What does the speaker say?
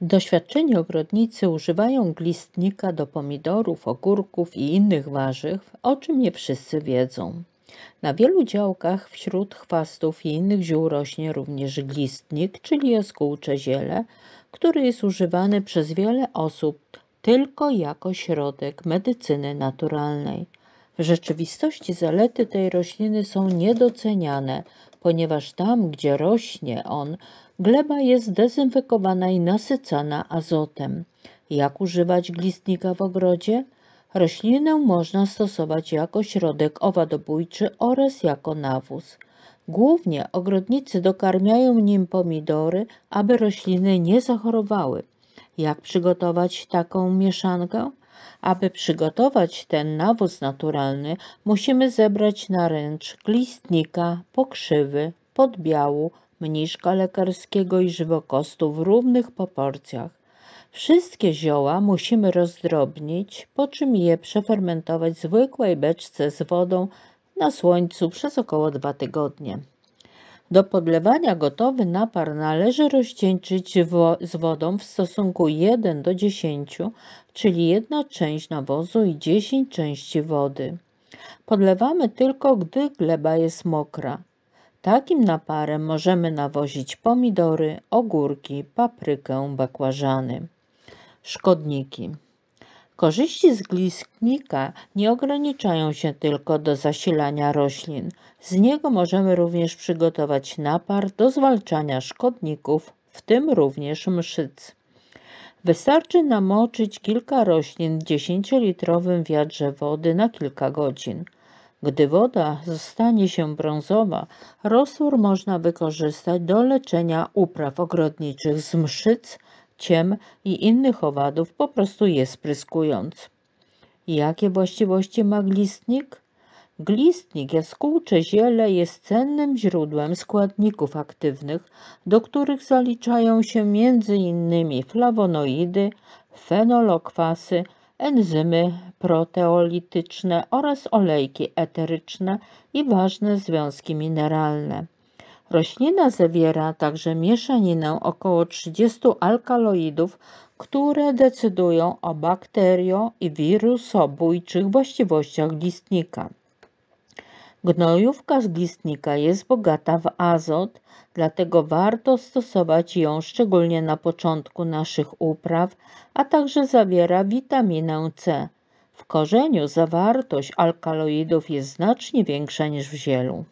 Doświadczeni ogrodnicy używają glistnika do pomidorów, ogórków i innych warzyw, o czym nie wszyscy wiedzą. Na wielu działkach wśród chwastów i innych ziół rośnie również glistnik, czyli jaskółcze ziele, który jest używany przez wiele osób tylko jako środek medycyny naturalnej. W rzeczywistości zalety tej rośliny są niedoceniane, ponieważ tam, gdzie rośnie on, gleba jest dezynfekowana i nasycana azotem. Jak używać glistnika w ogrodzie? Roślinę można stosować jako środek owadobójczy oraz jako nawóz. Głównie ogrodnicy dokarmiają nim pomidory, aby rośliny nie zachorowały. Jak przygotować taką mieszankę? Aby przygotować ten nawóz naturalny, musimy zebrać na ręcz glistnika, pokrzywy, podbiału, mniszka lekarskiego i żywokostu w równych proporcjach. Wszystkie zioła musimy rozdrobnić, po czym je przefermentować w zwykłej beczce z wodą na słońcu przez około 2 tygodnie. Do podlewania gotowy napar należy rozcieńczyć z wodą w stosunku 1 do 10, czyli 1 część nawozu i 10 części wody. Podlewamy tylko, gdy gleba jest mokra. Takim naparem możemy nawozić pomidory, ogórki, paprykę, bakłażany. Szkodniki. Korzyści z glistnika nie ograniczają się tylko do zasilania roślin. Z niego możemy również przygotować napar do zwalczania szkodników, w tym również mszyc. Wystarczy namoczyć kilka roślin w 10-litrowym wiadrze wody na kilka godzin. Gdy woda stanie się brązowa, roztwór można wykorzystać do leczenia upraw ogrodniczych z mszyc, ciem i innych owadów, po prostu je spryskując. Jakie właściwości ma glistnik? Glistnik, jaskółcze ziele, jest cennym źródłem składników aktywnych, do których zaliczają się m.in. flawonoidy, fenolokwasy, enzymy proteolityczne oraz olejki eteryczne i ważne związki mineralne. Roślina zawiera także mieszaninę około 30 alkaloidów, które decydują o bakterio- i wirusobójczych właściwościach glistnika. Gnojówka z glistnika jest bogata w azot, dlatego warto stosować ją szczególnie na początku naszych upraw, a także zawiera witaminę C. W korzeniu zawartość alkaloidów jest znacznie większa niż w zielu.